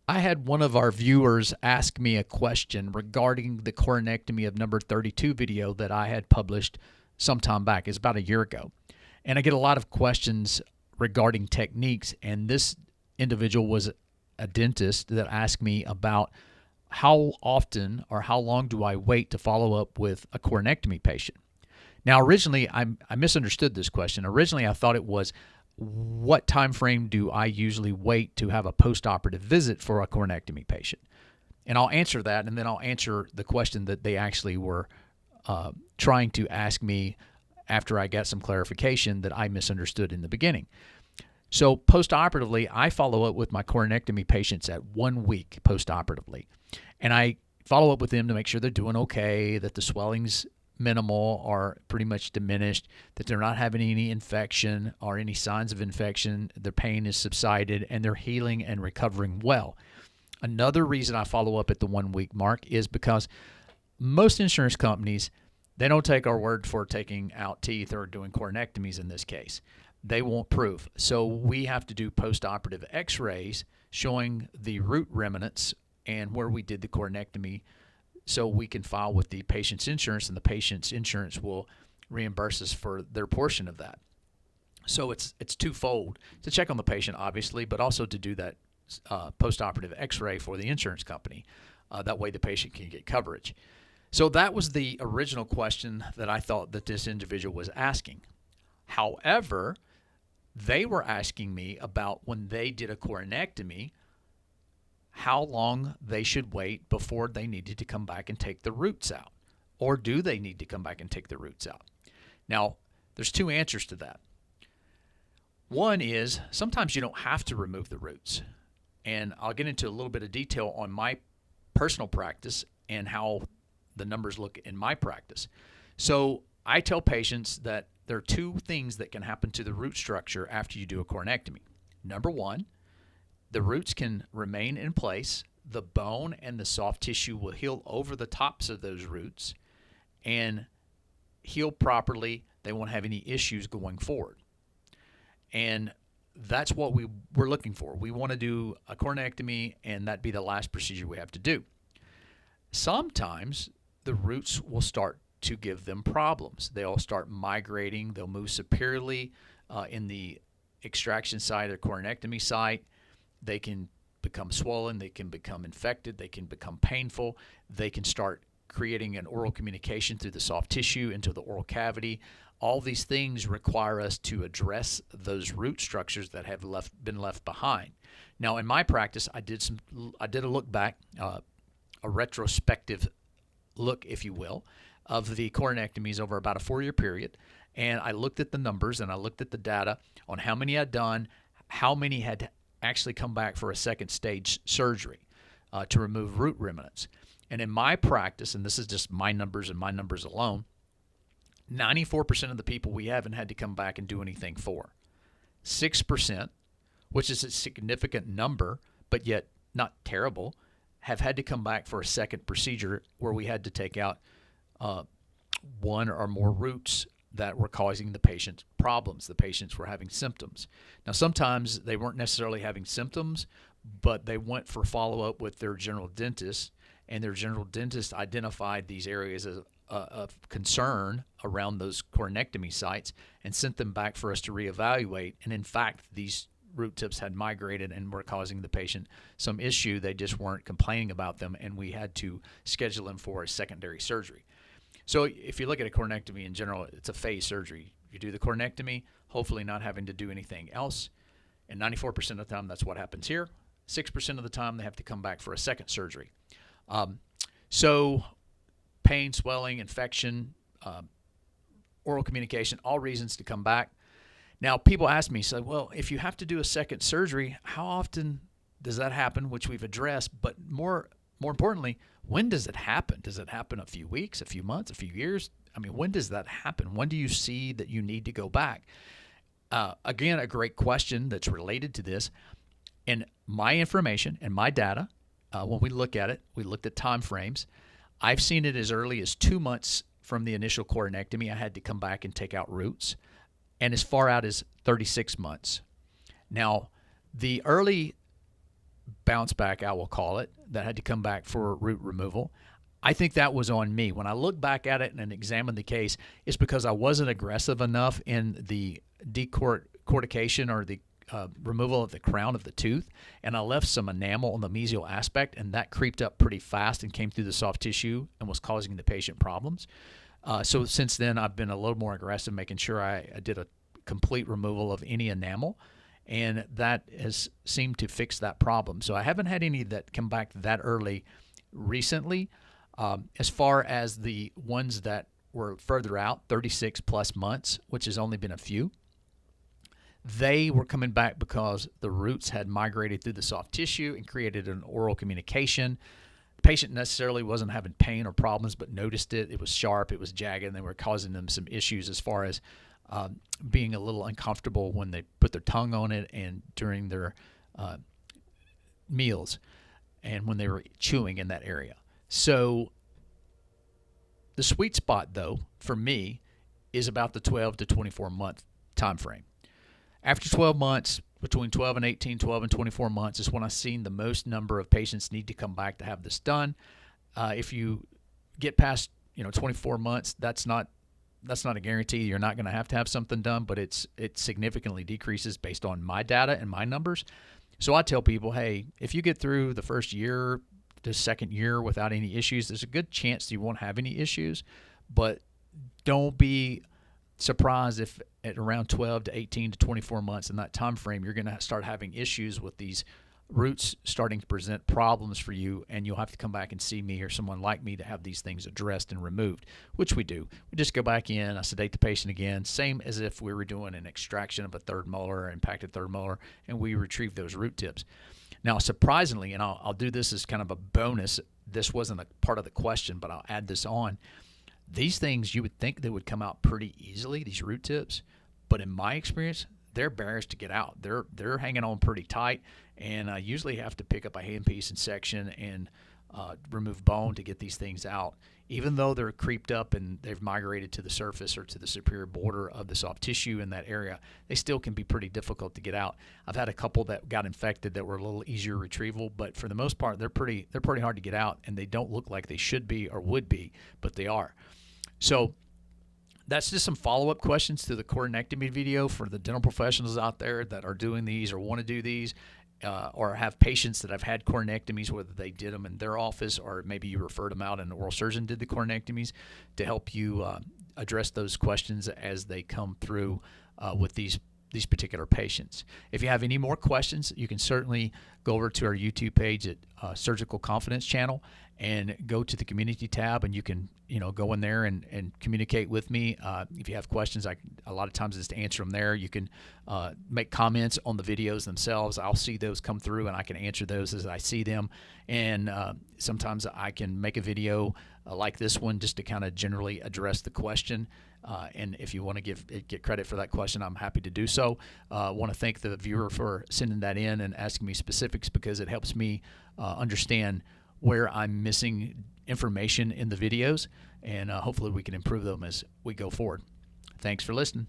I had one of our viewers ask me a question regarding the coronectomy of number 32 video that I had published some time back. It's about a year ago. And I get a lot of questions regarding techniques. And this individual was a dentist that asked me about how often or how long do I wait to follow up with a coronectomy patient. Now, originally, I misunderstood this question. Originally, I thought it was, what time frame do I usually wait to have a post-operative visit for a coronectomy patient? And I'll answer that, and then I'll answer the question that they actually were trying to ask me after I got some clarification that I misunderstood in the beginning. So post-operatively, I follow up with my coronectomy patients at 1 week post-operatively. And I follow up with them to make sure they're doing okay, that the swelling's minimal or pretty much diminished, that they're not having any infection or any signs of infection, their pain is subsided, and they're healing and recovering well. Another reason I follow up at the 1 week mark is because most insurance companies, they don't take our word for taking out teeth or doing coronectomies in this case. They want proof. So we have to do post-operative x-rays showing the root remnants and where we did the coronectomy, so we can file with the patient's insurance, and the patient's insurance will reimburse us for their portion of that. So it's twofold: to check on the patient, obviously, but also to do that post-operative x-ray for the insurance company. That way the patient can get coverage. So that was the original question that I thought that this individual was asking. However, they were asking me about when they did a coronectomy, how long they should wait before they needed to come back and take the roots out. Or do they need to come back and take the roots out? Now, there's two answers to that. One is sometimes you don't have to remove the roots. And I'll get into a little bit of detail on my personal practice and how the numbers look in my practice. So I tell patients that there are two things that can happen to the root structure after you do a coronectomy. Number one, the roots can remain in place. The bone and the soft tissue will heal over the tops of those roots and heal properly. They won't have any issues going forward. And that's what we're looking for. We want to do a coronectomy, and that'd be the last procedure we have to do. Sometimes the roots will start to give them problems. They'll start migrating. They'll move superiorly in the extraction site or coronectomy site. They can become swollen, they can become infected, they can become painful, they can start creating an oral communication through the soft tissue into the oral cavity. All these things require us to address those root structures that have been left behind. Now, in my practice, I did a look back, a retrospective look, if you will, of the coronectomies over about a 4-year period, and I looked at the numbers and I looked at the data on how many I'd done, how many had actually come back for a second stage surgery to remove root remnants. And in my practice, and this is just my numbers and my numbers alone, 94% of the people we haven't had to come back and do anything for. 6%, which is a significant number, but yet not terrible, have had to come back for a second procedure where we had to take out one or more roots that were causing the patient problems. The patients were having symptoms. Now, sometimes they weren't necessarily having symptoms, but they went for follow-up with their general dentist, and their general dentist identified these areas of concern around those coronectomy sites and sent them back for us to reevaluate. And in fact, these root tips had migrated and were causing the patient some issue. They just weren't complaining about them, and we had to schedule them for a secondary surgery. So if you look at a coronectomy in general, it's a phase surgery. You do the coronectomy, hopefully not having to do anything else. And 94% of the time, that's what happens here. 6% of the time, they have to come back for a second surgery. So pain, swelling, infection, oral communication, all reasons to come back. Now, people ask me, so, well, if you have to do a second surgery, how often does that happen, which we've addressed, but more importantly, when does it happen? Does it happen a few weeks, a few months, a few years? I mean, when does that happen? When do you see that you need to go back? Again, a great question that's related to this. And my information and my data, when we look at it, we looked at time frames. I've seen it as early as 2 months from the initial coronectomy. I had to come back and take out roots, and as far out as 36 months. Now, the early bounce back, I will call it, that had to come back for root removal. I think that was on me. When I look back at it and examine the case, it's because I wasn't aggressive enough in the decortication or the removal of the crown of the tooth, and I left some enamel on the mesial aspect, and that creeped up pretty fast and came through the soft tissue and was causing the patient problems. So since then, I've been a little more aggressive, making sure I did a complete removal of any enamel, and that has seemed to fix that problem. So I haven't had any that come back that early recently. As far as the ones that were further out, 36 plus months, which has only been a few, they were coming back because the roots had migrated through the soft tissue and created an oral communication. The patient necessarily wasn't having pain or problems, but noticed it. It was sharp, it was jagged, and they were causing them some issues as far as being a little uncomfortable when they put their tongue on it and during their meals and when they were chewing in that area. So the sweet spot, though, for me, is about the 12 to 24 month time frame. After 12 months, between 12 and 18, 12 and 24 months is when I've seen the most number of patients need to come back to have this done. If you get past 24 months, that's not a guarantee you're not going to have something done, but it significantly decreases based on my data and my numbers. So I tell people, hey, if you get through the first year, the second year without any issues, there's a good chance you won't have any issues, but don't be surprised if at around 12 to 18 to 24 months in that time frame, you're going to start having issues with these roots starting to present problems for you, and you'll have to come back and see me or someone like me to have these things addressed and removed, which we do. We just go back in, I sedate the patient again, same as if we were doing an extraction of a third molar or impacted third molar, and we retrieve those root tips. Now, surprisingly, and I'll do this as kind of a bonus, this wasn't a part of the question, but I'll add this on. These things, you would think they would come out pretty easily, these root tips, but in my experience, they're bearish to get out. They're hanging on pretty tight, and I usually have to pick up a handpiece and section and remove bone to get these things out. Even though they're creeped up and they've migrated to the surface or to the superior border of the soft tissue in that area, they still can be pretty difficult to get out. I've had a couple that got infected that were a little easier retrieval, but for the most part, they're pretty hard to get out, and they don't look like they should be or would be, but they are. So that's just some follow-up questions to the coronectomy video for the dental professionals out there that are doing these or want to do these, or have patients that have had coronectomies, whether they did them in their office or maybe you referred them out and the oral surgeon did the coronectomies, to help you address those questions as they come through with these particular patients. If you have any more questions, you can certainly go over to our YouTube page at Surgical Confidence channel and go to the community tab, and you can go in there and communicate with me. If you have questions, a lot of times just answer them there. You can make comments on the videos themselves. I'll see those come through and I can answer those as I see them. And sometimes I can make a video like this one just to kind of generally address the question. And if you want to get credit for that question, I'm happy to do so. I want to thank the viewer for sending that in and asking me specifics, because it helps me understand where I'm missing information in the videos, and hopefully we can improve them as we go forward. Thanks for listening.